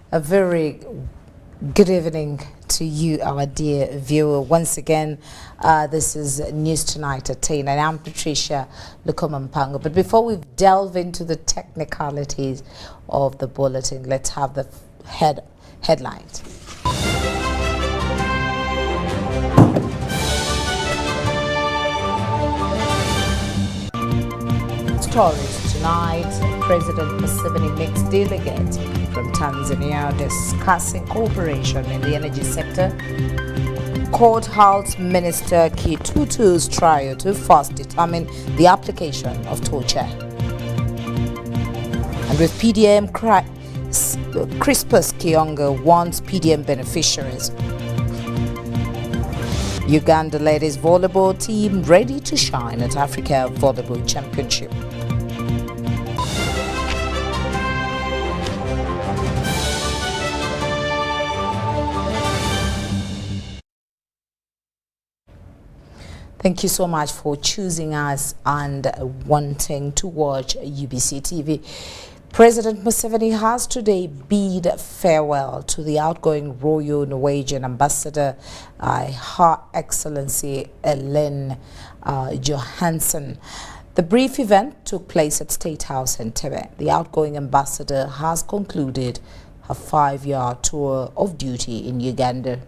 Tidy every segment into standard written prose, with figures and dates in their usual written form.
A very good evening to you, our dear viewer. Once again, this is News Tonight at 10, and I'm Patricia Lukomampango. But before we delve into the technicalities of the bulletin, let's have the headlines. Stories tonight. President Museveni meets delegates from Tanzania discussing cooperation in the energy sector. Court holds Minister Kitutu's trial to first determine the application of torture. And with PDM, Crispus Kionga wants PDM beneficiaries. Uganda ladies volleyball team ready to shine at Africa Volleyball Championship. Thank you so much for choosing us and wanting to watch UBC TV. President Museveni has today bid farewell to the outgoing Royal Norwegian Ambassador, Her Excellency Ellen Johansen. The brief event took place at State House in Entebbe. The outgoing ambassador has concluded her 5-year tour of duty in Uganda.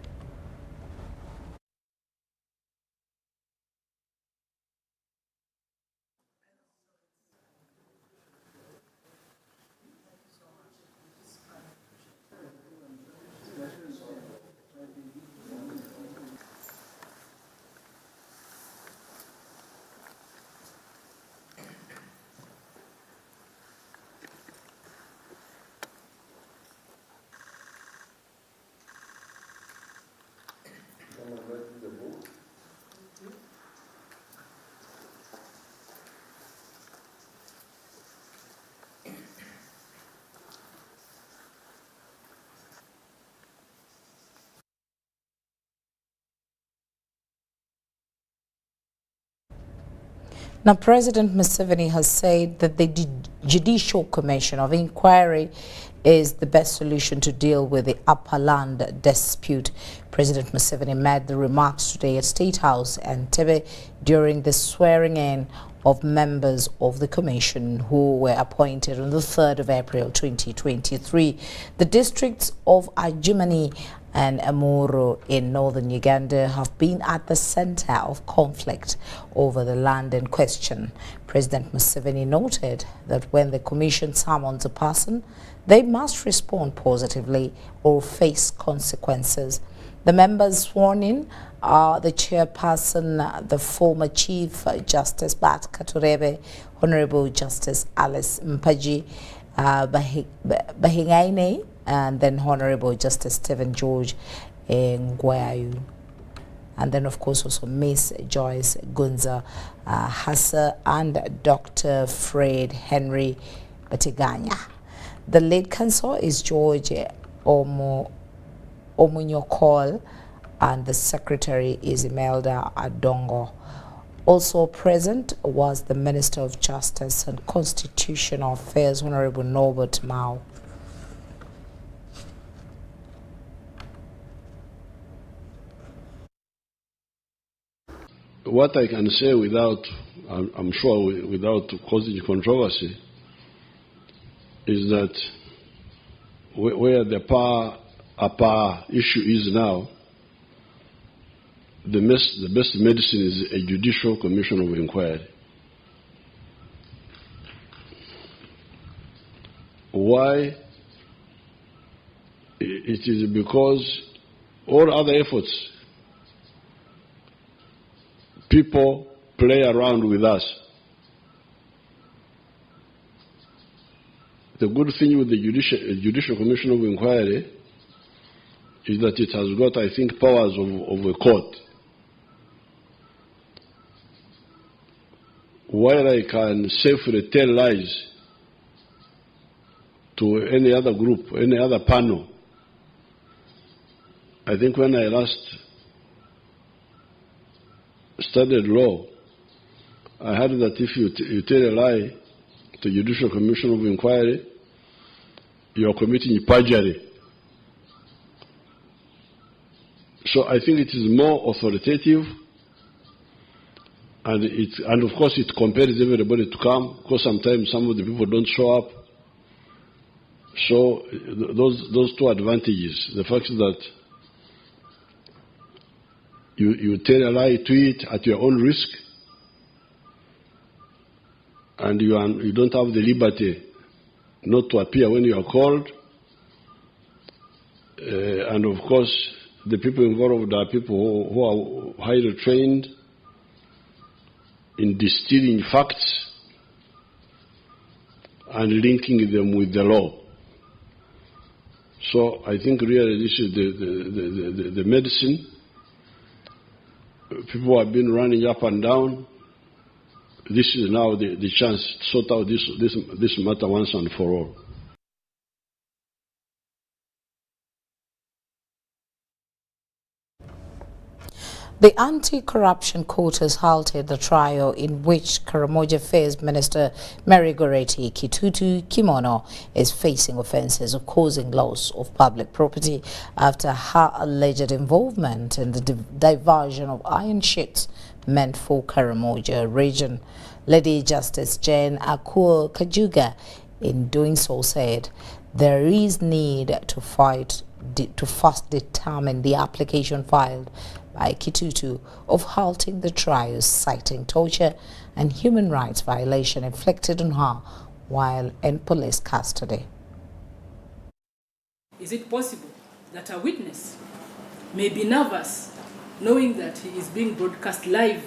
Now, President Museveni has said that the Judicial Commission of Inquiry is the best solution to deal with the upper land dispute. President Museveni made the remarks today at State House and Entebbe during the swearing-in of members of the commission who were appointed on the 3rd of April 2023. The districts of Ajumani and Amuru in northern Uganda have been at the center of conflict over the land in question. President Museveni noted that when the commission summons a person, they must respond positively or face consequences. The members sworn in are the chairperson, the former Chief Justice Bat Katurebe, Honorable Justice Alice Mpaji Bahingaine, and then Honorable Justice Stephen George Ngwayu. And then, of course, also Miss Joyce Gunza Hassa and Dr. Fred Henry Batiganya. The lead counsel is George Omunyokol, and the secretary is Imelda Adongo. Also present was the Minister of Justice and Constitutional Affairs, Honorable Norbert Mao. What I can say without, I'm sure, without causing controversy, is that where the power issue is now, the best medicine is a Judicial Commission of Inquiry. Why? It is because all other efforts, people play around with us. The good thing with the Judicial Commission of Inquiry is that it has got, I think, powers of a court. While I can safely tell lies to any other group, any other panel, I think when I last studied law, I heard that if you tell a lie to Judicial Commission of Inquiry, you are committing perjury. So I think it is more authoritative, and of course it compels everybody to come, because sometimes some of the people don't show up. So those two advantages, the fact that you tell a lie to it at your own risk, and you don't have the liberty not to appear when you are called. And of course, the people involved are people who are highly trained in distilling facts and linking them with the law. So I think really this is the medicine. People have been running up and down. This is now the chance to sort out this matter once and for all. The Anti-Corruption Court has halted the trial in which Karamoja Affairs Minister Mary Goreti Kitutu Kimono is facing offences of causing loss of public property after her alleged involvement in the diversion of iron sheets meant for Karamoja region. Lady Justice Jane Akur Kajuga, in doing so, said there is need to first determine the application filed by Kitutu of halting the trials, citing torture and human rights violation inflicted on her while in police custody. Is it possible that a witness may be nervous knowing that he is being broadcast live?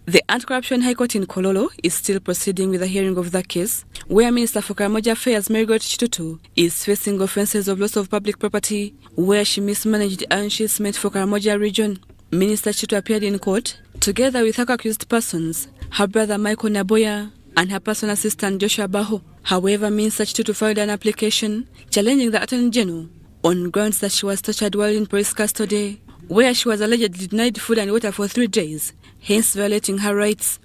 The Anti-Corruption High Court in Kololo is still proceeding with the hearing of the case, where Minister for Karamoja Affairs Mary Goreti Kitutu is facing offences of loss of public property, where she mismanaged iron sheets meant for Karamoja region. Minister Kitutu appeared in court together with her accused persons, her brother Michael Naboya and her personal assistant Joshua Baho. However, Minister Kitutu filed an application challenging the Attorney General on grounds that she was tortured while in police custody, where she was allegedly denied food and water for 3 days, hence violating her rights.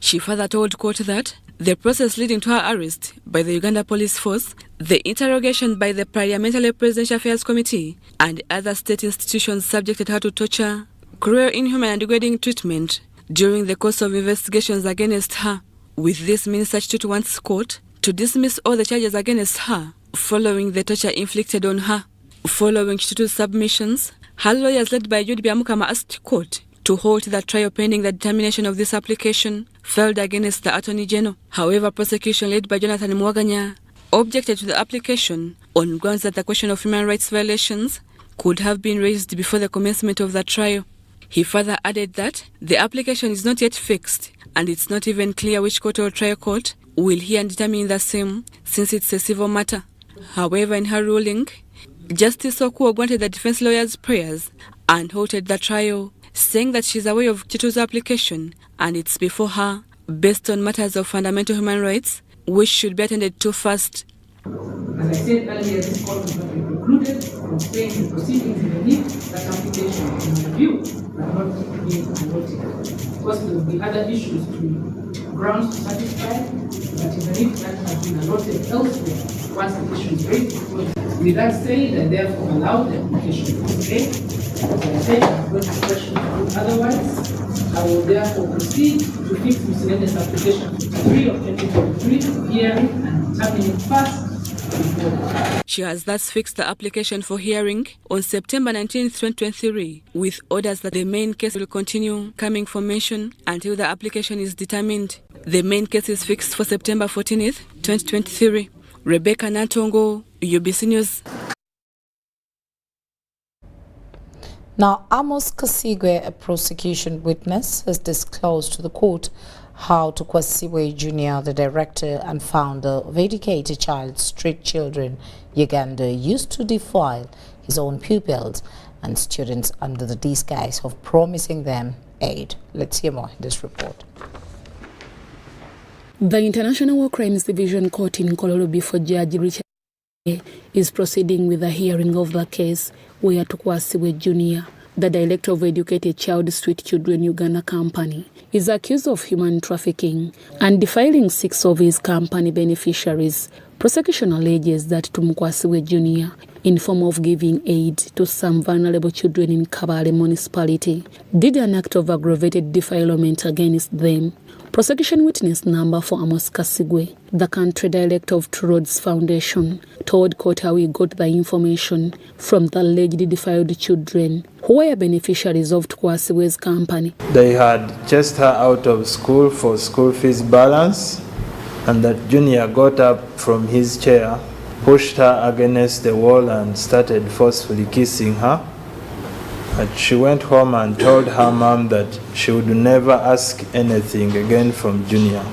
She further told court that the process leading to her arrest by the Uganda Police Force, the interrogation by the Parliamentary Presidential Affairs Committee, and other state institutions subjected her to torture, cruel, inhuman and degrading treatment during the course of investigations against her. With this, Minister Kitutu wants court to dismiss all the charges against her following the torture inflicted on her. Following Kitutu's submissions, her lawyers led by Jude Byamukama asked court to halt the trial pending the determination of this application filed against the Attorney General. However, prosecution led by Jonathan Mwaganya objected to the application on grounds that the question of human rights violations could have been raised before the commencement of the trial. He further added that the application is not yet fixed and it's not even clear which court or trial court will hear and determine the same, since it's a civil matter. However, in her ruling, Justice Okuo granted the defense lawyers' prayers and halted the trial, saying that she's aware of Kitutu's application and it's before her, based on matters of fundamental human rights, which should be attended to first. As I said earlier, this court has not been precluded from staying the proceedings even if that application in review but not being voted. Of course, there will be other issues to grounds to satisfy, but even if that has been allotted elsewhere, once the issue is raised, with that said, I therefore allow the application to stay. As I said, I have no discretion to do otherwise. I will therefore proceed to fix miscellaneous application 53 of 2023 hearing and determine it first. She has thus fixed the application for hearing on September 19, 2023, with orders that the main case will continue coming for mention until the application is determined. The main case is fixed for September 14, 2023. Rebecca Natongo, UBC News. Now, Amos Kasigwe, a prosecution witness, has disclosed to the court how Tukwasiwe Jr., the director and founder of Educated Child Street Children Uganda, used to defile his own pupils and students under the disguise of promising them aid. Let's hear more in this report. The International War Crimes Division Court in Kololo before Judge Judicial is proceeding with the hearing of the case where Tukwasiwe Jr., the director of Educated Child Street Children Uganda Company, is accused of human trafficking and defiling 6 of his company beneficiaries. Prosecution alleges that Tukwasiwe Jr. in form of giving aid to some vulnerable children in Kabale municipality, did an act of aggravated defilement against them. Prosecution witness number for Amos Kasigwe, the country director of Two Roads Foundation, told court how he got the information from the allegedly defiled children who were beneficiaries of Tukwasiwe's company. They had chased her out of school for school fees balance, and that Junior got up from his chair, pushed her against the wall and started forcefully kissing her. And she went home and told her mom that she would never ask anything again from Junior.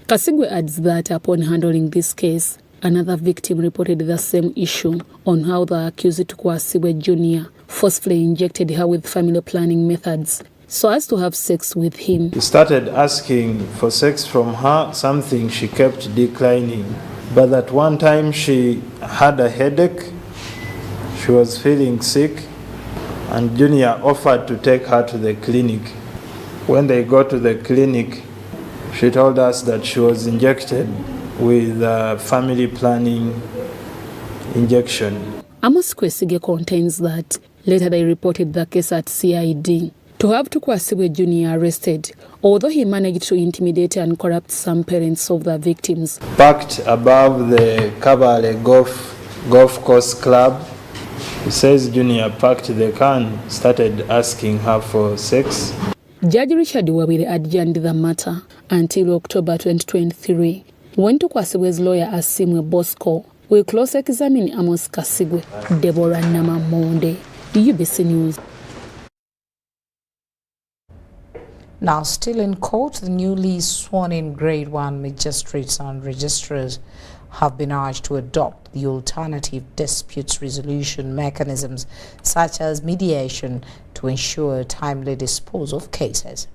Kasigwe adds that upon handling this case, another victim reported the same issue on how the accused Tukwasiwe Junior forcefully injected her with family planning methods so as to have sex with him. He started asking for sex from her, something she kept declining. But at one time she had a headache, she was feeling sick, and Junior offered to take her to the clinic. When they got to the clinic, she told us that she was injected with a family planning injection. Amos Kwesige contains that later they reported the case at CID. To have Tukwasiwe Junior arrested, although he managed to intimidate and corrupt some parents of the victims. Parked above the Kabale Golf Course Club, he says Junior parked the car and started asking her for sex. Judge Richard Wabire adjourned the matter until October 2023, when Tukwasiwe's lawyer Asimwe Bosco will close examine Amos Kasigwe. Deborah Namamonde, UBC News. Now, still in court, the newly sworn-in Grade 1 magistrates and registrars have been urged to adopt the alternative disputes resolution mechanisms such as mediation to ensure timely disposal of cases.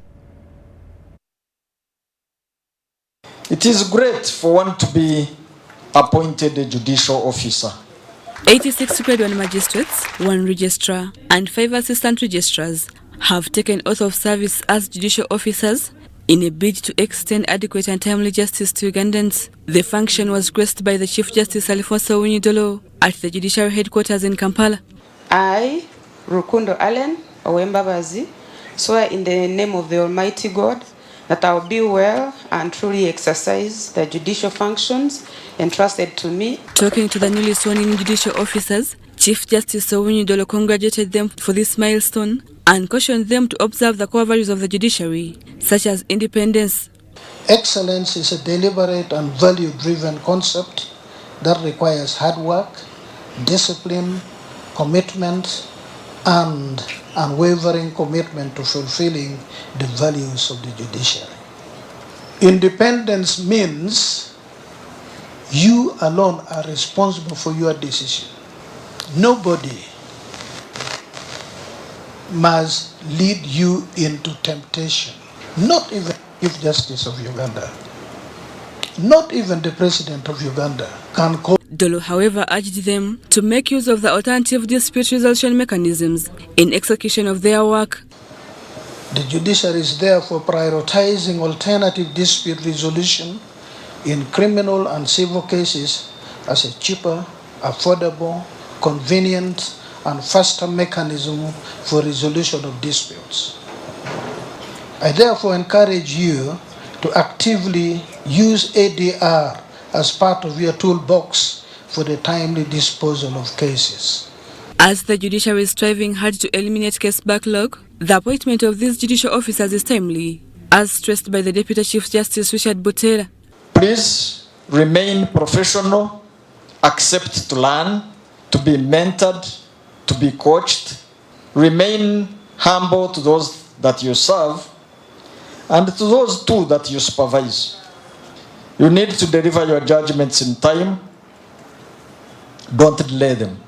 It is great for one to be appointed a judicial officer. 86 Grade 1 magistrates, 1 registrar and 5 assistant registrars have taken oath of service as judicial officers in a bid to extend adequate and timely justice to Ugandans. The function was graced by the Chief Justice Alfonso Winyidolo at the Judiciary headquarters in Kampala. I, Rukundo Allen Owembabazi, swear in the name of the Almighty God that I will be well and truly exercise the judicial functions entrusted to me. Talking to the newly sworn-in judicial officers, Chief Justice Winyidolo congratulated them for this milestone and cautioned them to observe the core values of the judiciary, such as independence. Excellence is a deliberate and value-driven concept that requires hard work, discipline, commitment, and unwavering commitment to fulfilling the values of the judiciary. Independence means you alone are responsible for your decision. Nobody must lead you into temptation. Not even Chief Justice of Uganda. Not even the President of Uganda can call. Dolo, however, urged them to make use of the alternative dispute resolution mechanisms in execution of their work. The judiciary is therefore prioritizing alternative dispute resolution in criminal and civil cases as a cheaper, affordable, convenient, and faster mechanism for resolution of disputes. I therefore encourage you to actively use ADR as part of your toolbox for the timely disposal of cases. As the judiciary is striving hard to eliminate case backlog, the appointment of these judicial officers is timely, as stressed by the Deputy Chief Justice Richard Butera. Please remain professional, accept to learn, to be mentored, to be coached, remain humble to those that you serve, and to those too that you supervise. You need to deliver your judgments in time. Don't delay them.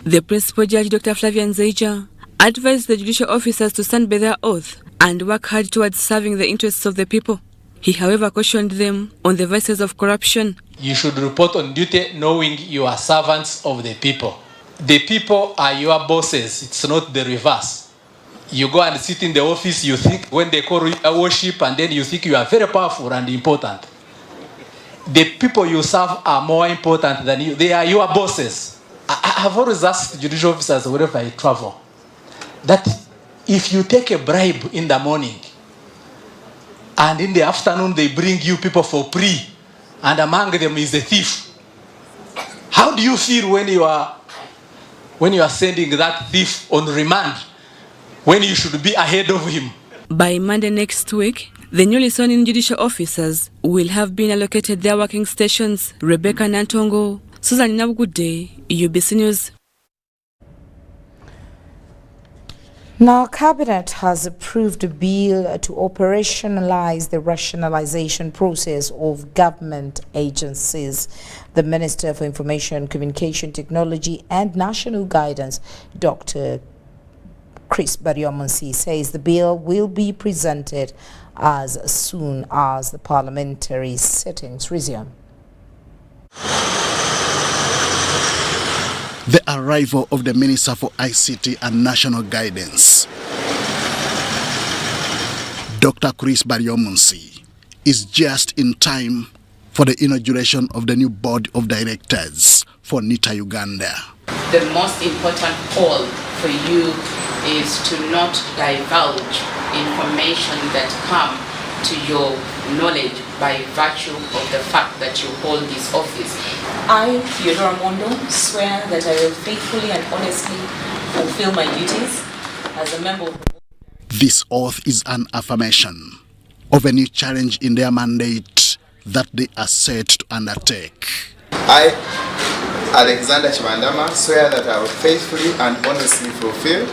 The Principal Judge, Dr. Flavian Zeija, advised the judicial officers to stand by their oath and work hard towards serving the interests of the people. He, however, cautioned them on the vices of corruption. You should report on duty knowing you are servants of the people. The people are your bosses. It's not the reverse. You go and sit in the office, you think when they call you a worship, and then you think you are very powerful and important. The people you serve are more important than you. They are your bosses. I've always asked judicial officers wherever I travel that if you take a bribe in the morning and in the afternoon they bring you people for free and among them is a thief, how do you feel when you are sending that thief on remand when you should be ahead of him? By Monday next week, the newly sworn-in judicial officers will have been allocated their working stations. Rebecca Nantongo, Susan Nabugude, UBC News. Now, Cabinet has approved a bill to operationalize the rationalization process of government agencies. The Minister for Information, Communication Technology and National Guidance, Dr. Chris Baryomunsi, says the bill will be presented as soon as the parliamentary sittings resume. The arrival of the Minister for ICT and National Guidance, Dr. Chris Baryomunsi, is just in time for the inauguration of the new board of directors for Nita Uganda. The most important call for you is to not divulge information that come to your knowledge by virtue of the fact that you hold this office. I, Theodora Mondo, swear that I will faithfully and honestly fulfill my duties as a member of the board. This oath is an affirmation of a new challenge in their mandate that they are set to undertake. I, Alexander Chibandama, swear that I will faithfully and honestly fulfill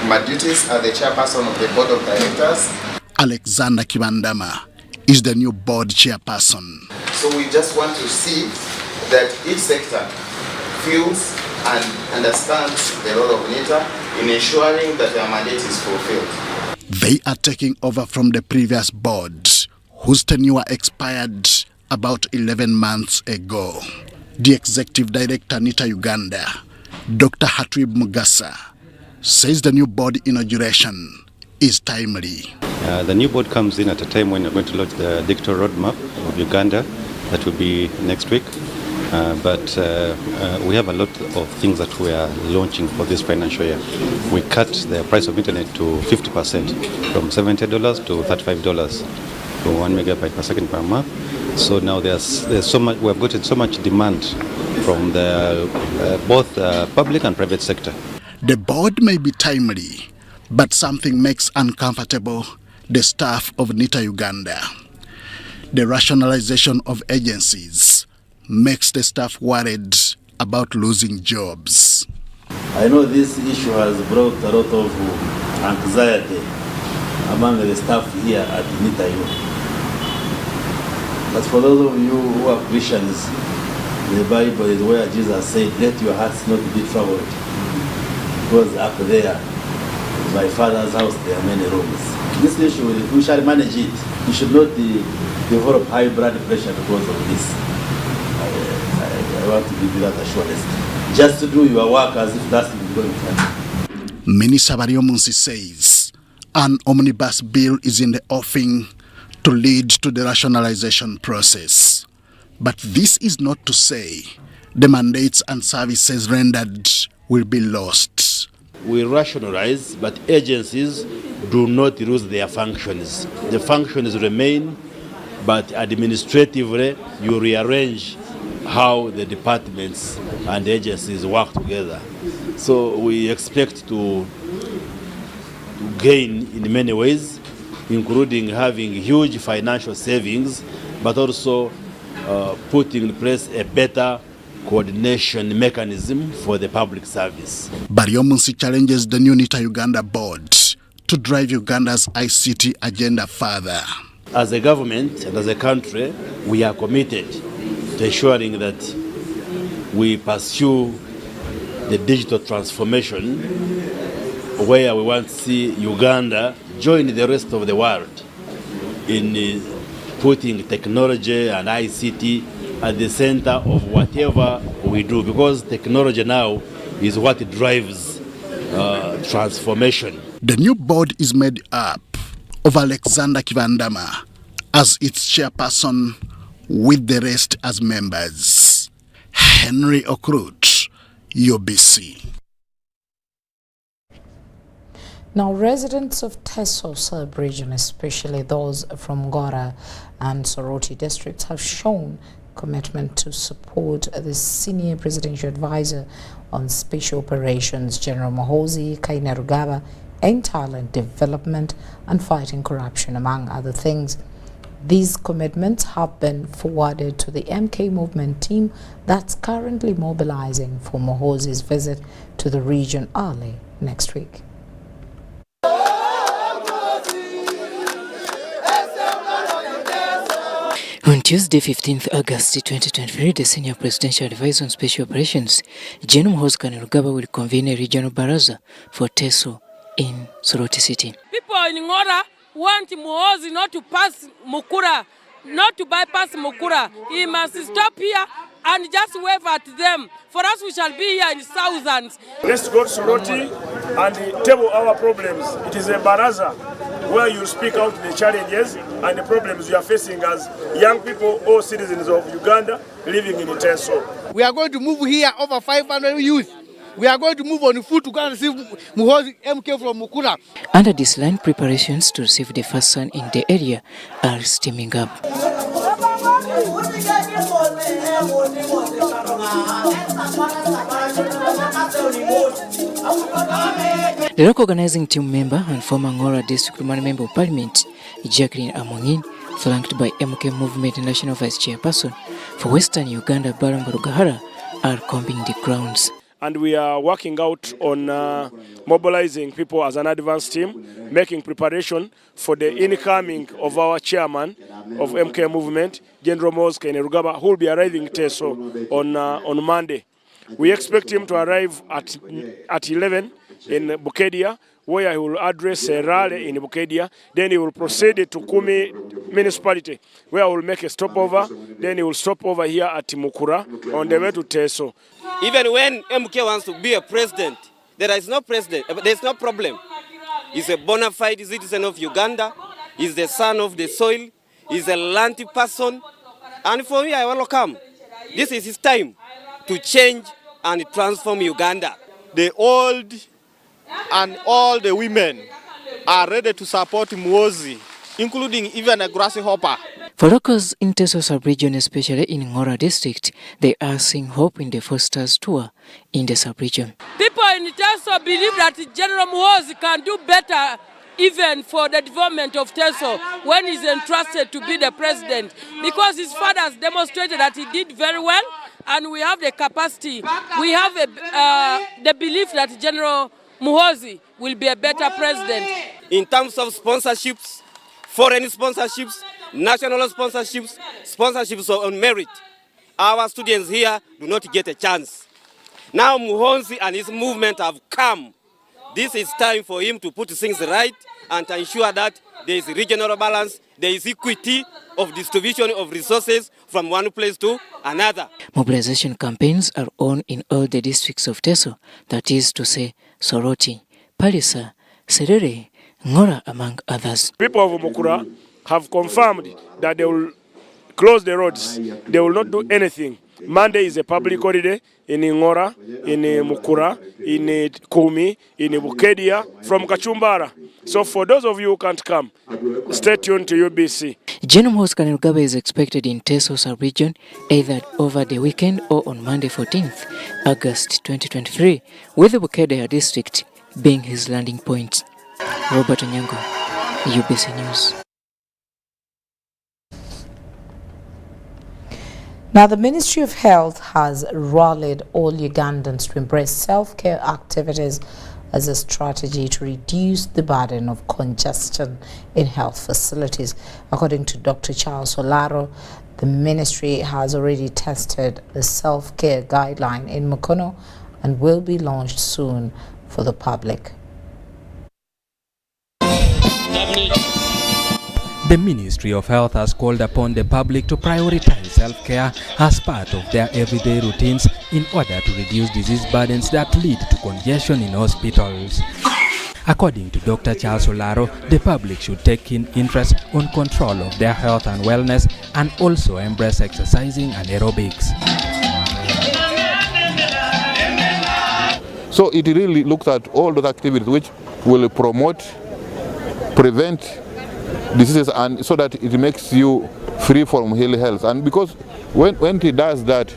my duties as the chairperson of the board of directors. Alexander Kibandama is the new board chairperson. So we just want to see that each sector feels and understands the role of NITA in ensuring that their mandate is fulfilled. They are taking over from the previous board, whose tenure expired about 11 months ago. The executive director, Nita Uganda, Dr. Hatwib Mugasa, says the new board inauguration is timely. The new board comes in at a time when we're going to launch the digital roadmap of Uganda. That will be next week. But we have a lot of things that we are launching for this financial year. We cut the price of internet to 50%, from $70 to $35 for 1 megabyte per second per month. So now there's so much. We have gotten so much demand from the both public and private sector. The board may be timely, but something makes uncomfortable the staff of Nita Uganda. The rationalization of agencies makes the staff worried about losing jobs. I know this issue has brought a lot of anxiety among the staff here at Nita Uganda. But for those of you who are Christians, the Bible is where Jesus said, "Let your hearts not be troubled." Because up there, my Father's house, there are many rooms. This issue, we shall manage it. You should not develop high blood pressure because of this. I want to give you that assurance. Just to do your work as if nothing is going to happen. Minister Baryomunsi says an omnibus bill is in the offing to lead to the rationalization process. But this is not to say the mandates and services rendered will be lost. We rationalize, but agencies do not lose their functions. The functions remain, but administratively you rearrange how the departments and agencies work together. So we expect to gain in many ways, including having huge financial savings, but also putting in place a better coordination mechanism for the public service. Baryomunsi challenges the new Nita Uganda board to drive Uganda's ICT agenda further. As a government and as a country, we are committed to ensuring that we pursue the digital transformation where we want to see Uganda join the rest of the world in putting technology and ICT at the center of whatever we do, because technology now is what drives transformation. The new board is made up of Alexander Kibandama as its chairperson, with the rest as members. Henry Okrut, UBC. Now, residents of Teso sub-region, especially those from Gora and Soroti districts, have shown commitment to support the senior presidential advisor on special operations, General Muhoozi Kainerugaba, in talent development and fighting corruption, among other things. These commitments have been forwarded to the MK movement team that's currently mobilizing for Muhoozi's visit to the region early next week. On Tuesday, 15th August 2023, the Senior Presidential Advisor on Special Operations, General Muhoozi Kainerugaba, will convene a regional baraza for Teso in Soroti City. People in Ngora want Muhoozi not to pass Mukura, not to bypass Mukura. He must stop here and just wave at them. For us, we shall be here in thousands. Let's go to Soroti and table our problems. It is a baraza where you speak out the challenges and the problems we are facing as young people or citizens of Uganda living in Teso. We are going to move here over 500 youth. We are going to move on foot to go and receive Muhoozi MK from Mukura. Under this line, preparations to receive the first son in the area are steaming up. The local organizing team member and former Ngora District Member of Parliament, Jacqueline Amongin, flanked by MK Movement National Vice Chairperson for Western Uganda, Baramba Rugahara, are combing the grounds. And we are working out on mobilizing people as an advance team, making preparation for the incoming of our chairman of MK Movement, General Muhoozi Kainerugaba, who will be arriving in Teso on Monday. We expect him to arrive at 11 in Bukedia, where he will address a rally in Bukedia. Then he will proceed to Kumi municipality, where he will make a stopover. Then he will stop over here at Mukura on the way to Teso. Even when MK wants to be a president, there is no president. There is no problem. He's a bona fide citizen of Uganda. He's the son of the soil. He's a land person. And for me, I welcome. This is his time to change and transform Uganda. The old and all the women are ready to support Muhoozi, including even a grasshopper. For locals in Teso sub-region, especially in Ngora district, they are seeing hope in the Foster's tour in the sub-region. People in Teso believe that General Muhoozi can do better even for the development of Teso when he's entrusted to be the president, because his father has demonstrated that he did very well, and we have the capacity. We have the belief that General Muhoozi will be a better president. In terms of sponsorships, foreign sponsorships, national sponsorships, sponsorships on merit, our students here do not get a chance. Now Muhoozi and his movement have come. This is time for him to put things right and to ensure that there is regional balance, there is equity of distribution of resources from one place to another. Mobilization campaigns are on in all the districts of Teso, that is to say Soroti, Parish, Serere, Ngora, among others. People of Mukura have confirmed that they will close the roads. They will not do anything. Monday is a public holiday in Ngora, in Mukura, in Kumi, in Bukedia, from Kachumbara. So for those of you who can't come, stay tuned to UBC. General Muhoozi Kainerugaba is expected in Teso sub-region either over the weekend or on Monday 14th August 2023, with the Bukedia district being his landing point. Robert Onyango, UBC News. Now, the Ministry of Health has rallied all Ugandans to embrace self-care activities as a strategy to reduce the burden of congestion in health facilities. According to Dr. Charles Olaro, the ministry has already tested the self-care guideline in Mukono and will be launched soon for the public. The Ministry of Health has called upon the public to prioritize self-care as part of their everyday routines in order to reduce disease burdens that lead to congestion in hospitals. According to Dr. Charles Olaro, the public should take keen interest on control of their health and wellness and also embrace exercising and aerobics. So it really looks at all those activities which will promote, prevent diseases, and so that it makes you free from ill health. And because when it does that,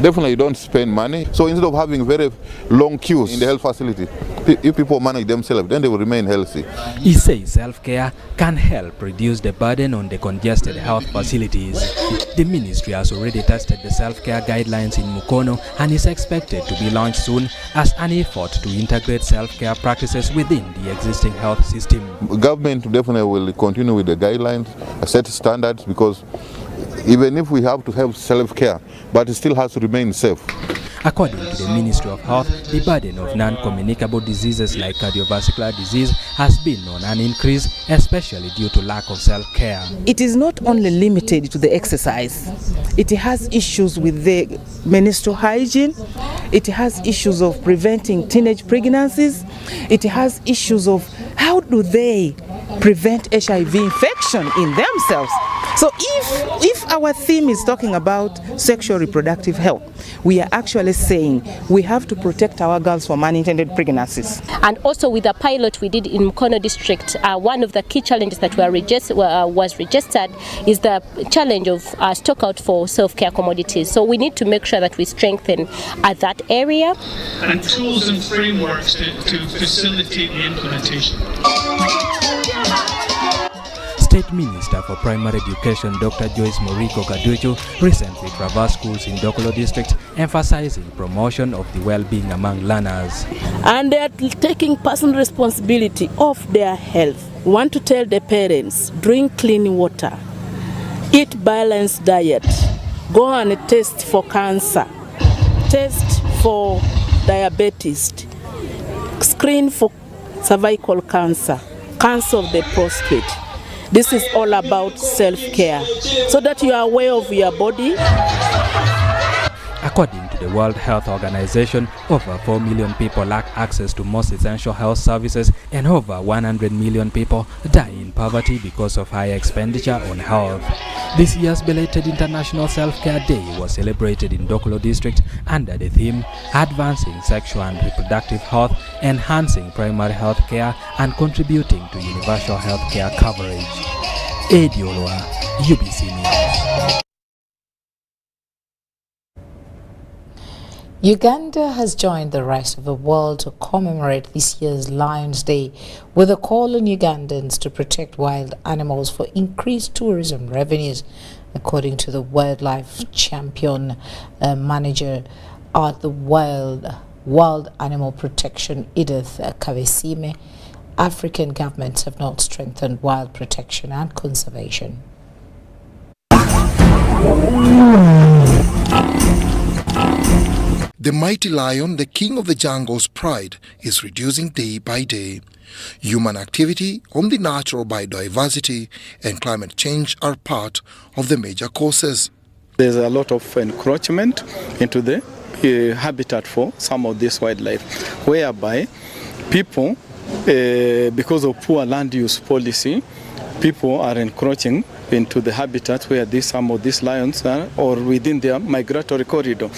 definitely you don't spend money. So instead of having very long queues in the health facility, if people manage themselves, then they will remain healthy. He says self-care can help reduce the burden on the congested health facilities. The ministry has already tested the self-care guidelines in Mukono and is expected to be launched soon as an effort to integrate self-care practices within the existing health system. Government definitely will continue with the guidelines, set standards, because even if we have to have self-care, but it still has to remain safe. According to the Ministry of Health, the burden of non-communicable diseases like cardiovascular disease has been on an increase, especially due to lack of self-care. It is not only limited to the exercise. It has issues with the menstrual hygiene. It has issues of preventing teenage pregnancies. It has issues of how do they prevent HIV infection in themselves. So if our theme is talking about sexual reproductive health, we are actually saying we have to protect our girls from unintended pregnancies. And also with the pilot we did in Mukono district, one of the key challenges that was registered is the challenge of stock out for self-care commodities. So we need to make sure that we strengthen at that area. And tools and frameworks to facilitate the implementation. State Minister for Primary Education Dr. Joyce Moriko Kaduchu recently traversed schools in Dokolo District, emphasizing promotion of the well-being among learners. And they are taking personal responsibility of their health. We want to tell the parents, drink clean water, eat balanced diet, go and test for cancer, test for diabetes, screen for cervical cancer, cancer of the prostate. This is all about self-care, so that you are aware of your body. According to the World Health Organization, over 4 million people lack access to most essential health services, and over 100 million people die in poverty because of high expenditure on health. This year's belated International Self-Care Day was celebrated in Dokolo District under the theme Advancing Sexual and Reproductive Health, Enhancing Primary Health Care, and Contributing to Universal Health Care Coverage. Eddie Olwa, UBC News. Uganda has joined the rest of the world to commemorate this year's Lions Day with a call on Ugandans to protect wild animals for increased tourism revenues, according to the wildlife champion manager at the Wild Animal Protection, Edith Kavesime. African governments have not strengthened wild protection and conservation. The mighty lion, the king of the jungle's pride, is reducing day by day. Human activity on the natural biodiversity and climate change are part of the major causes. There's a lot of encroachment into the habitat for some of this wildlife, whereby people, because of poor land use policy, people are encroaching into the habitat where some of these lions are, or within their migratory corridor.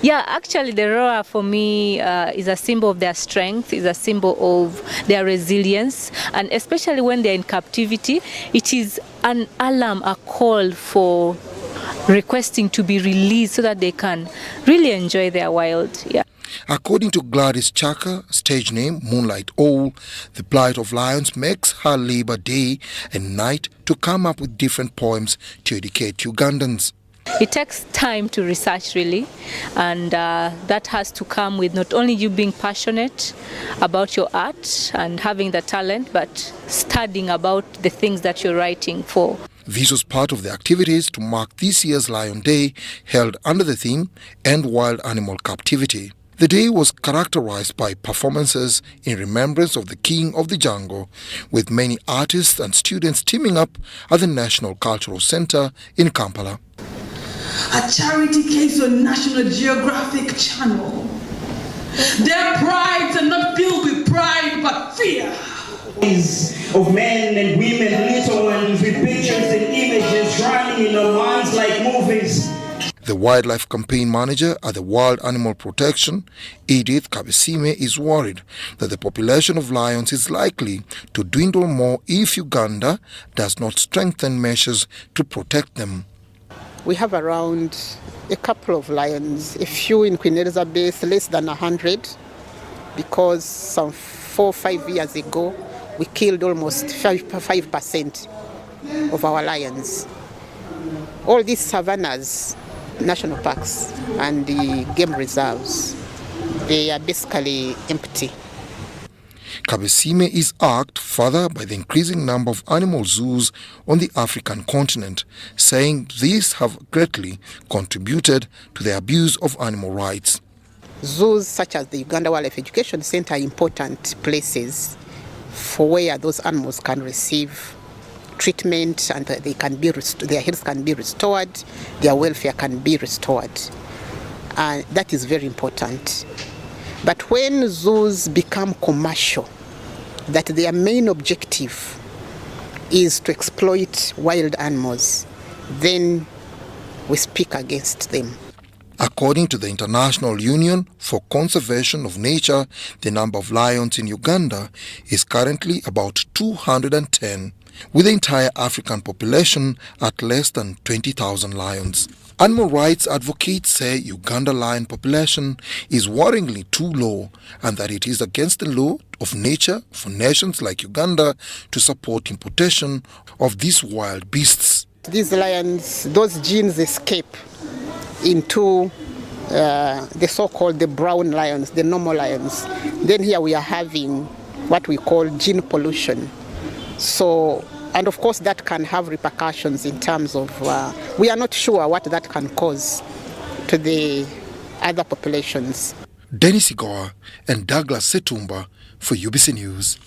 Yeah, actually the roar for me is a symbol of their strength, is a symbol of their resilience, and especially when they're in captivity, it is an alarm, a call for requesting to be released so that they can really enjoy their wild. Yeah. According to Gladys Chaka, stage name Moonlight Owl, the plight of lions makes her labor day and night to come up with different poems to educate Ugandans. It takes time to research, really, and that has to come with not only you being passionate about your art and having the talent, but studying about the things that you're writing for. This was part of the activities to mark this year's Lion Day, held under the theme End Wild Animal Captivity. The day was characterized by performances in remembrance of the King of the Jungle, with many artists and students teaming up at the National Cultural Center in Kampala. A charity case on National Geographic Channel. Their prides are not filled with pride but fear. Of men and women, little ones with pictures and images running in our minds like movies. The wildlife campaign manager at the Wild Animal Protection, Edith Kabesime, is worried that the population of lions is likely to dwindle more if Uganda does not strengthen measures to protect them. We have around a couple of lions, a few in Queen Elizabeth, less than 100, because some 4 or 5 years ago we killed almost 5% of our lions. All these savannas, national parks and the game reserves, they are basically empty. Kabesime is irked further by the increasing number of animal zoos on the African continent, saying these have greatly contributed to the abuse of animal rights. Zoos such as the Uganda Wildlife Education Center are important places for where those animals can receive treatment and they can be their health can be restored, their welfare can be restored. And that is very important. But when zoos become commercial, that their main objective is to exploit wild animals, then we speak against them. According to the International Union for Conservation of Nature, the number of lions in Uganda is currently about 210, with the entire African population at less than 20,000 lions. Animal rights advocates say Uganda lion population is worryingly too low and that it is against the law of nature for nations like Uganda to support importation of these wild beasts. These lions, those genes escape into the so-called the brown lions, the normal lions. Then here we are having what we call gene pollution. So, and of course that can have repercussions in terms of, we are not sure what that can cause to the other populations. Dennis Igoa and Douglas Setumba for UBC News.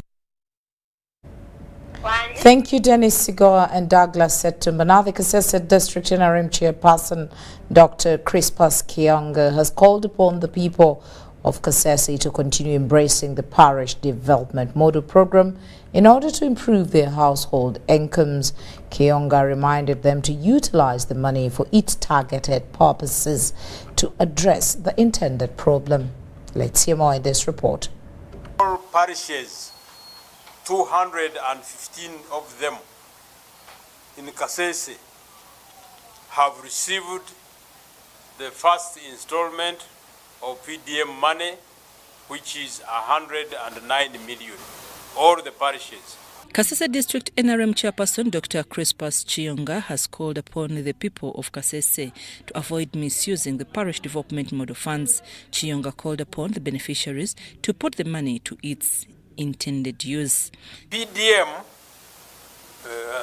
Thank you, Dennis Sigoa and Douglas Setumba. Now, the Kasese District Interim Chairperson, Dr. Crispus Kionga, has called upon the people of Kasese to continue embracing the Parish Development Model Program in order to improve their household incomes. Kionga reminded them to utilize the money for its targeted purposes to address the intended problem. Let's hear more in this report. All parishes, 215 of them in Kasese, have received the first installment of PDM money, which is 109 million. All the parishes. Kasese District NRM Chairperson Dr. Crispus Kionga has called upon the people of Kasese to avoid misusing the parish development model funds. Kionga called upon the beneficiaries to put the money to its intended use. PDM,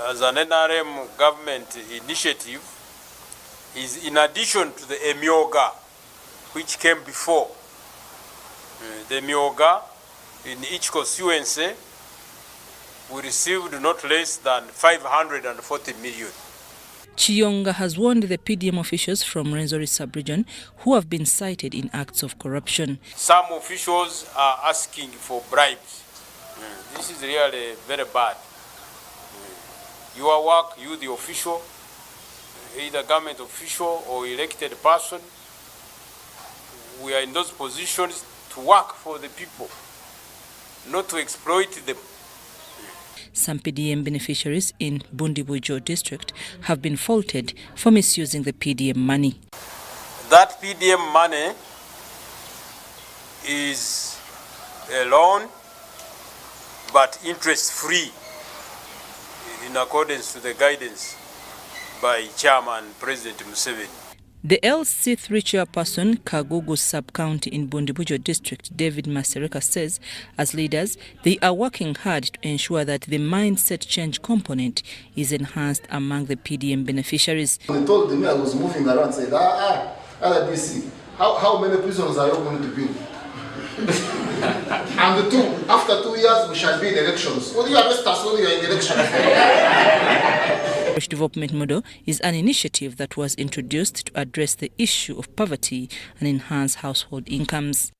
as an NRM government initiative, is in addition to the Emyoga, which came before. The Emyoga, in each constituency, we received not less than 540 million. Kionga has warned the PDM officials from Rwenzori sub-region who have been cited in acts of corruption. Some officials are asking for bribes. This is really very bad. Your work, you the official, either government official or elected person, we are in those positions to work for the people, not to exploit them. Some PDM beneficiaries in Bundibujo district have been faulted for misusing the PDM money. That PDM money is a loan, but interest-free, in accordance to the guidance by Chairman President Museveni. The LC3 chairperson, Kagugu sub-county in Bundibujo district, David Masereka, says, as leaders, they are working hard to ensure that the mindset change component is enhanced among the PDM beneficiaries. They told me I was moving around, said, LDC, how many prisons are you going to build? And after 2 years, we shall be in elections. Well, you arrest us when you are in elections. Parish Development Model is an initiative that was introduced to address the issue of poverty and enhance household incomes.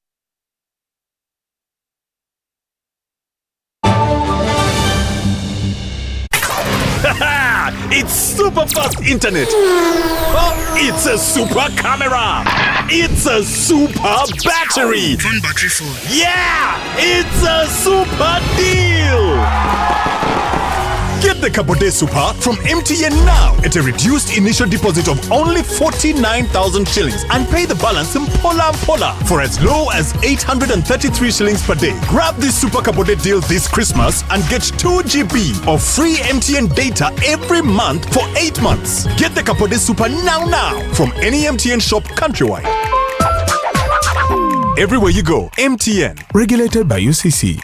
It's super fast internet. Oh, it's a super camera. It's a super battery. Phone battery full. Yeah, it's a super deal. Get the Kabode Super from MTN now at a reduced initial deposit of only 49,000 shillings and pay the balance in Pola for as low as 833 shillings per day. Grab this Super Kabode deal this Christmas and get 2 GB of free MTN data every month for 8 months. Get the Kabode Super now from any MTN shop countrywide. Everywhere you go, MTN. Regulated by UCC.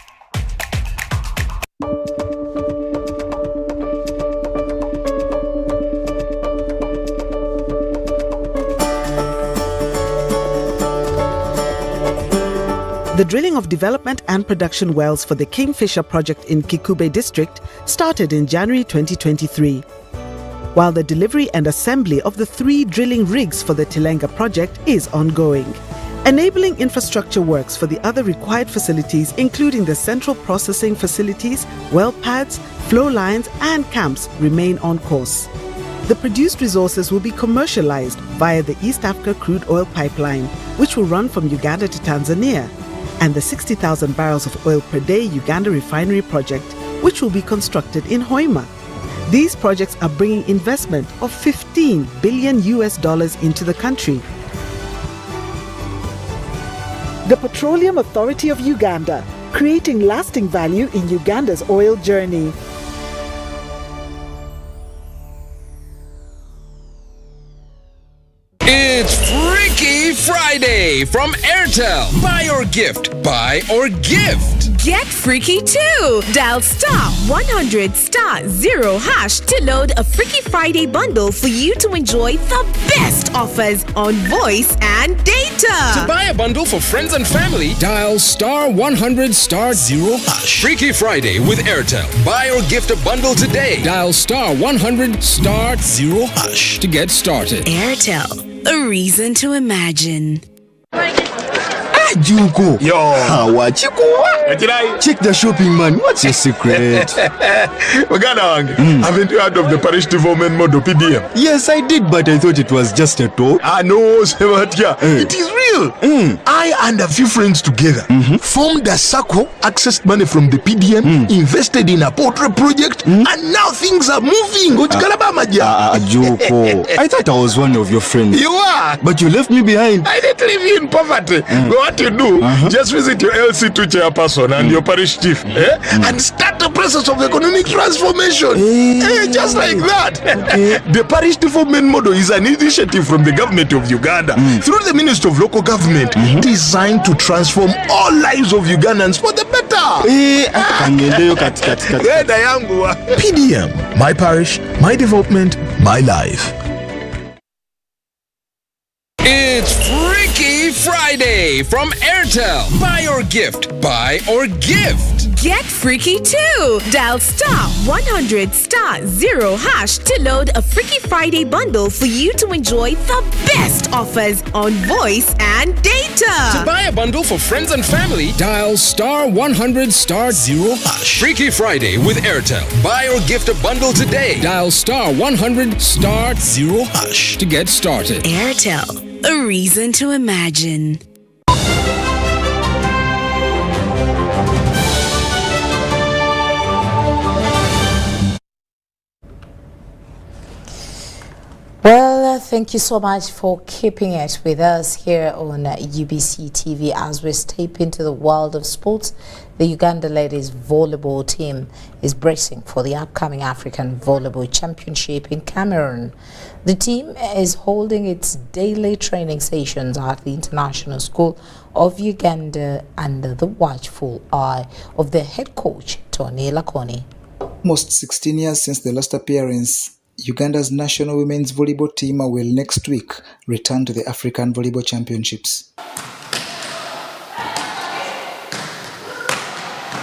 The drilling of development and production wells for the Kingfisher project in Kikube district started in January 2023, while the delivery and assembly of the 3 drilling rigs for the Tilenga project is ongoing. Enabling infrastructure works for the other required facilities, including the central processing facilities, well pads, flow lines and camps, remain on course. The produced resources will be commercialized via the East Africa crude oil pipeline, which will run from Uganda to Tanzania, and the 60,000 barrels of oil per day Uganda refinery project, which will be constructed in Hoima. These projects are bringing investment of $15 billion into the country. The Petroleum Authority of Uganda, creating lasting value in Uganda's oil journey. It's Freaky Friday from Airtel. Buy or gift. Buy or gift. Get freaky too! Dial *100*0# to load a Freaky Friday bundle for you to enjoy the best offers on voice and data. To buy a bundle for friends and family, dial *100*0#. Freaky Friday with Airtel. Buy or gift a bundle today. Dial *100*0# to get started. Airtel, a reason to imagine. Junko. Yo. What you go? Check the shopping, man. What's your secret? Haven't you heard of the Parish Development Model PDM? Yes, I did, but I thought it was just a talk. No, it is real. I and a few friends together formed a circle, accessed money from the PDM, invested in a poultry project, and now things are moving. Junko. I thought I was one of your friends. You are. But you left me behind. I didn't leave you in poverty. What you do, just visit your LC2 chairperson and your parish chief and start the process of economic transformation. Just like that. The Parish Development Model is an initiative from the government of Uganda through the Ministry of Local Government designed to transform all lives of Ugandans for the better. PDM, my parish, my development, my life. It's Freaky Friday from Airtel. Buy or gift. Buy or gift. Get freaky too! Dial *100*0# to load a Freaky Friday bundle for you to enjoy the best offers on voice and data. To buy a bundle for friends and family, dial *100*0#. Freaky Friday with Airtel. Buy or gift a bundle today. Dial *100*0# to get started. Airtel, a reason to imagine. Well, thank you so much for keeping it with us here on UBC TV as we step into the world of sports. The Uganda ladies volleyball team is bracing for the upcoming African Volleyball Championship in Cameroon. The team is holding its daily training sessions at the International School of Uganda under the watchful eye of their head coach, Tony Lakoni. Almost 16 years since the last appearance, Uganda's national women's volleyball team will next week return to the African Volleyball Championships.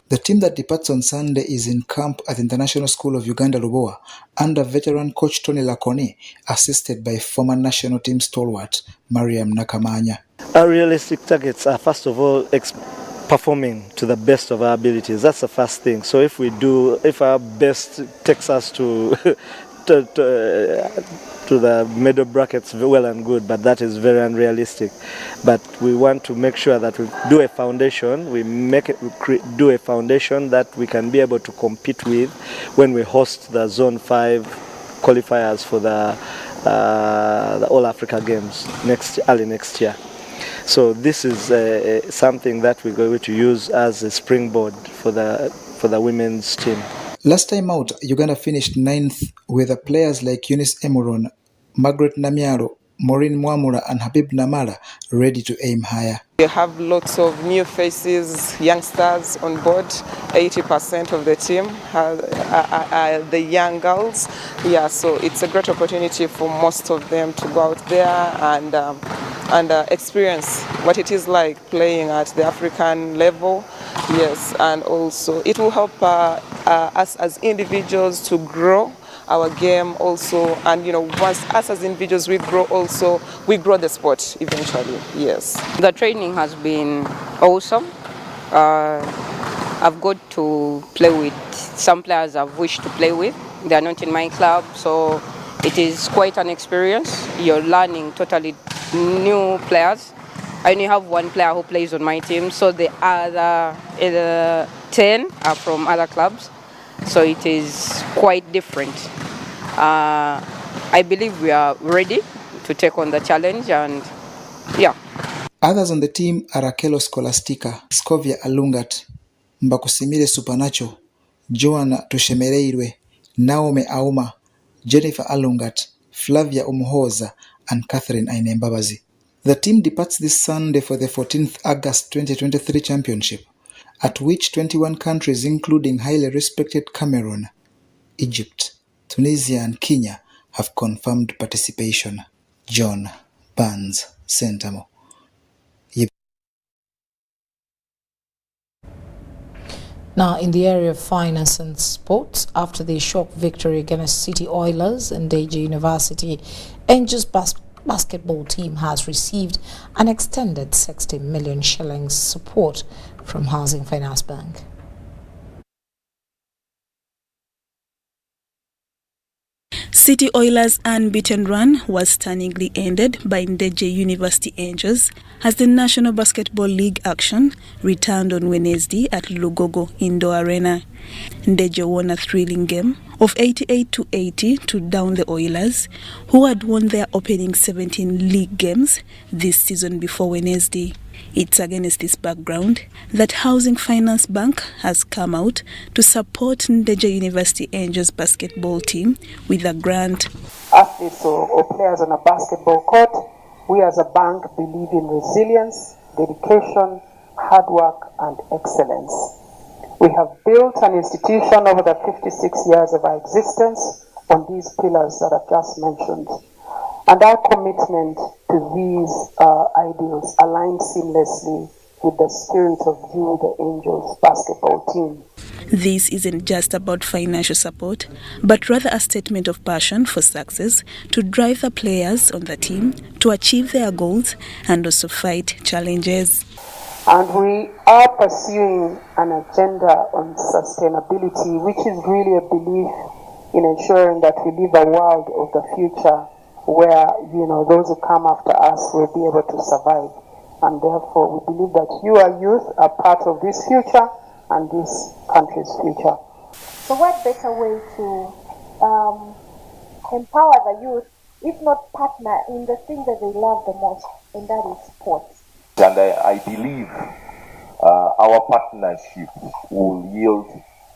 The team that departs on Sunday is in camp at the International School of Uganda Lubowa under veteran coach Tony Lakoni, assisted by former national team stalwart Mariam Nakamanya. Our realistic targets are, first of all, performing to the best of our abilities. That's the first thing. So if our best takes us to to the middle brackets, well and good, but that is very unrealistic. But we want to make sure that we do a foundation, do a foundation that we can be able to compete with when we host the Zone 5 qualifiers for the All Africa Games early next year. So this is something that we're going to use as a springboard for the women's team. Last time out, Uganda finished 9th with players like Eunice Emuron, Margaret Namyaro, Maureen Mwamura and Habib Namara ready to aim higher. We have lots of new faces, youngsters on board. 80% of the team are the young girls. Yeah, so it's a great opportunity for most of them to go out there and experience what it is like playing at the African level. Yes, and also it will help us as individuals to grow our game also, and once us as individuals we grow also, we grow the sport eventually. Yes, the training has been awesome. I've got to play with some players I've wished to play with. They are not in my club, so it is quite an experience. You're learning totally new players. I only have one player who plays on my team, so the other 10 are from other clubs. So it is quite different. I believe we are ready to take on the challenge, and yeah. Others on the team are Rakelo Scholastica, Scovia Alungat, Mbakusimile Supanacho, Joanna Tushemereirwe, Naomi Auma, Jennifer Alungat, Flavia Umuhoza, and Catherine Ainembabazi. The team departs this Sunday for the 14th August 2023 championship, at which 21 countries including highly respected Cameroon, Egypt, Tunisia and Kenya have confirmed participation. John Barnes, Sentamo. Now, in the area of finance and sports, after the shock victory against City Oilers and Deja University, Angels basketball team has received an extended 60 million shillings support from Housing Finance Bank. City Oilers' unbeaten run was stunningly ended by Ndeje University Angels as the National Basketball League action returned on Wednesday at Lugogo Indoor Arena. Ndeje won a thrilling game of 88-80 to down the Oilers, who had won their opening 17 league games this season before Wednesday. It's against this background that Housing Finance Bank has come out to support Ndeje University Angels basketball team with a grant. Athletes or players on a basketball court, we as a bank believe in resilience, dedication, hard work and excellence. We have built an institution over the 56 years of our existence on these pillars that I've just mentioned. And our commitment to these ideals aligns seamlessly with the spirit of you, the Angels basketball team. This isn't just about financial support, but rather a statement of passion for success to drive the players on the team to achieve their goals and also fight challenges. And we are pursuing an agenda on sustainability, which is really a belief in ensuring that we live a world of the future where, those who come after us will be able to survive. And therefore, we believe that you, our youth, are part of this future and this country's future. So what better way to empower the youth, if not partner in the thing that they love the most, and that is sports. And I believe our partnership will yield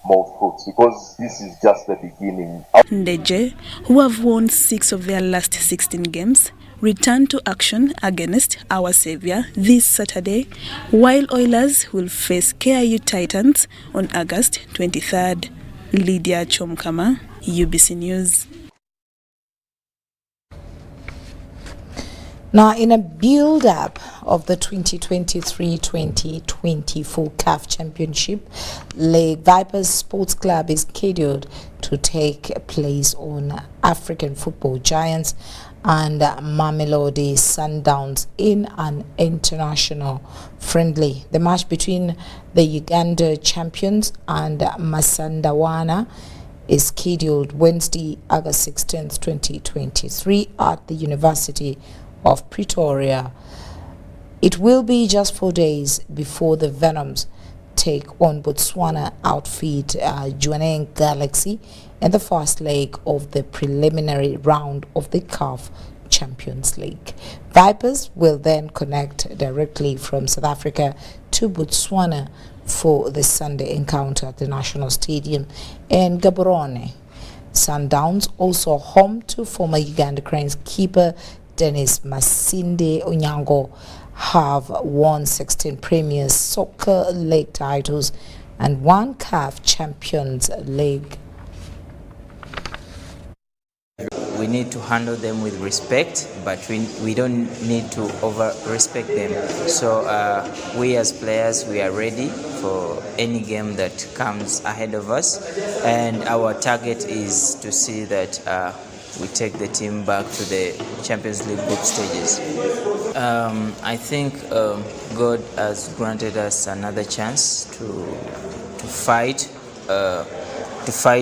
more fruits because this is just the beginning. Ndeje, who have won 6 of their last 16 games, return to action against our saviour this Saturday, while Oilers will face KIU Titans on August 23rd. Lydia Chomkama, UBC News. Now, in a build-up of the 2023-2024 CAF Championship, Lake Vipers Sports Club is scheduled to take place on African football giants and Mamelodi Sundowns in an international friendly. The match between the Uganda champions and Masandawana is scheduled Wednesday, August 16, 2023 at the University of Pretoria. It will be just 4 days before the Venoms take on Botswana outfit Jwaneng Galaxy in the first leg of the preliminary round of the CAF Champions League. Vipers will then connect directly from South Africa to Botswana for the Sunday encounter at the National Stadium in Gaborone. Sundowns, also home to former Uganda Cranes keeper Dennis Masinde Onyango, have won 16 Premier Soccer League titles and 1 CAF Champions League. We need to handle them with respect, but we don't need to over-respect them. So we as players, we are ready for any game that comes ahead of us. And our target is to see that we take the team back to the Champions League group stages. I think God has granted us another chance to fight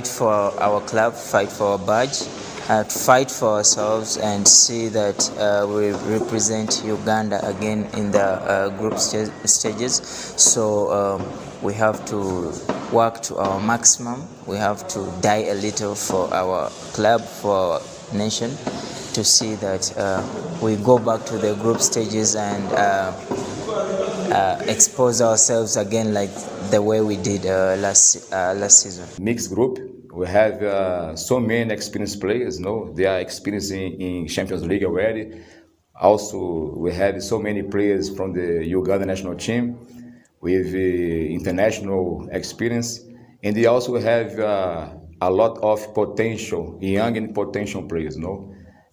for our club, fight for our badge, to fight for ourselves and see that we represent Uganda again in the group stages. So we have to work to our maximum. We have to die a little for our club, for our nation, to see that we go back to the group stages and expose ourselves again like the way we did last season. Mixed group. We have so many experienced players, they are experienced in Champions League already. Also, we have so many players from the Uganda national team with international experience. And they also have a lot of potential, young and potential players,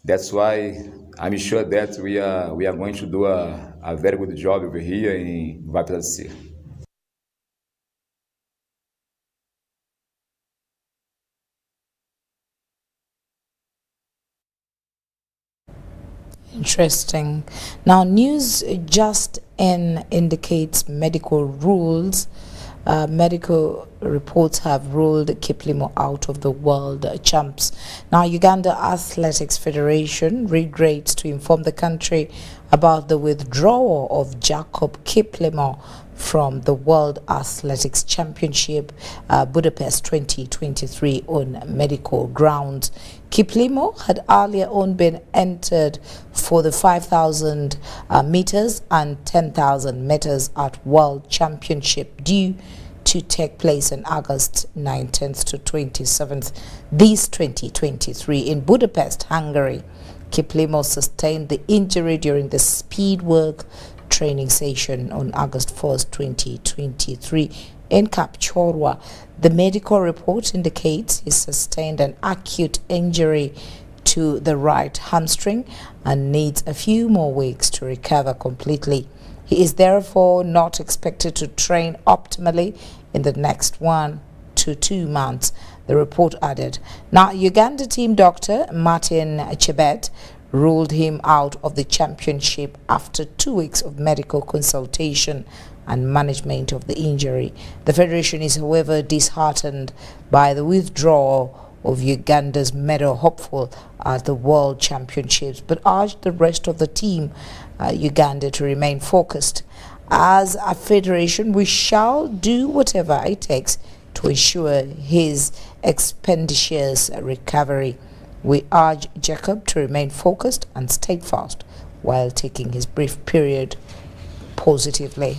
That's why I'm sure that we are going to do a very good job over here in Vipers. Interesting. Now, news just in indicates medical rules. Medical reports have ruled Kiplimo out of the World Champs. Now, Uganda Athletics Federation regrets to inform the country about the withdrawal of Jacob Kiplimo from the World Athletics Championship Budapest 2023 on medical grounds. Kiplimo had earlier on been entered for the 5,000 meters and 10,000 meters at World Championship due to take place on August 19th to 27th, this 2023 in Budapest, Hungary. Kiplimo sustained the injury during the speed work training session on August 1st, 2023 in Kapchorwa. The medical report indicates he sustained an acute injury to the right hamstring and needs a few more weeks to recover completely. He is therefore not expected to train optimally in the next 1 to 2 months, the report added. Now, Uganda team doctor Martin Chebet ruled him out of the championship after 2 weeks of medical consultation and management of the injury. The federation is, however, disheartened by the withdrawal of Uganda's medal hopeful at the World Championships, but urged the rest of the team, Uganda, to remain focused. As a federation, we shall do whatever it takes to ensure his expeditious recovery. We urge Jacob to remain focused and steadfast while taking his brief period positively.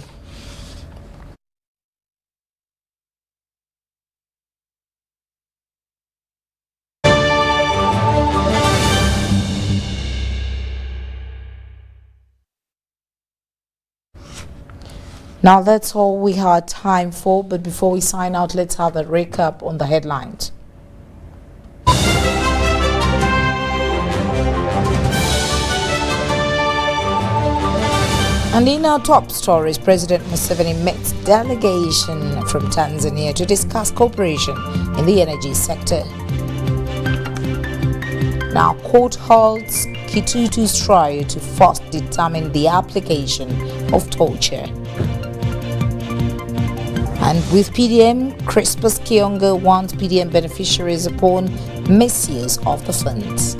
Now that's all we had time for, but before we sign out, let's have a recap on the headlines. And in our top stories, President Museveni meets delegation from Tanzania to discuss cooperation in the energy sector. Now, court holds Kitutu's trial to first determine the application of torture. And with PDM, Crispus Kionga wants PDM beneficiaries upon misuse of the funds.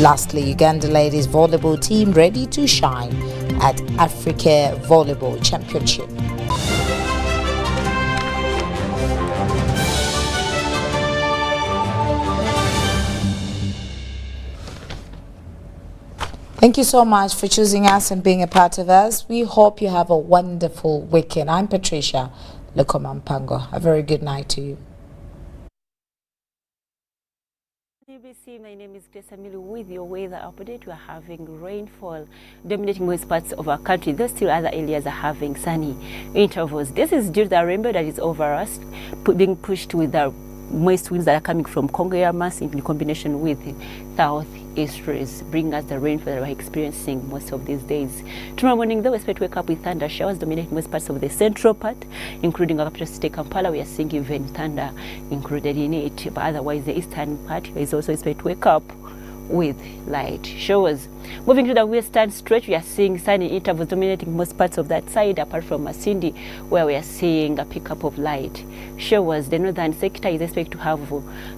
Lastly, Uganda ladies volleyball team ready to shine at Africa Volleyball Championship. Thank you so much for choosing us and being a part of us. We hope you have a wonderful weekend. I'm Patricia Lekomampango. A very good night to you. BBC, my name is Grace Amilu with your weather update. We are having rainfall dominating most parts of our country, though still other areas are having sunny intervals. This is due to the rainbow that is over us, being pushed with the moist winds that are coming from Congo air mass in combination with southeasterlies, bring us the rainfall that we're experiencing most of these days. Tomorrow morning, though, we expect to wake up with thunder showers dominating most parts of the central part, including our capital city, Kampala. We are seeing even thunder included in it, but otherwise the eastern part is also expected to wake up with light showers. Moving to the western stretch, we are seeing sunny intervals dominating most parts of that side, apart from Masindi, where we are seeing a pickup of light showers. The northern sector is expected to have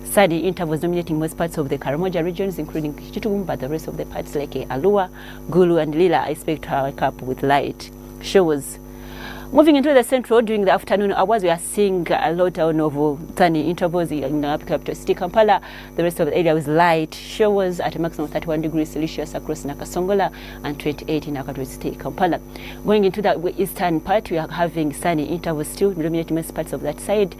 sunny intervals dominating most parts of the Karamoja regions, including Kitutu, but the rest of the parts like Alua, Gulu, and Lila are expected to wake up with light showers. Moving into the central, during the afternoon hours, we are seeing a lot of sunny intervals in our capital city, Kampala. The rest of the area with light showers at a maximum of 31 degrees Celsius across Nakasongola and 28 in our capital city, Kampala. Going into the eastern part, we are having sunny intervals still dominating most parts of that side,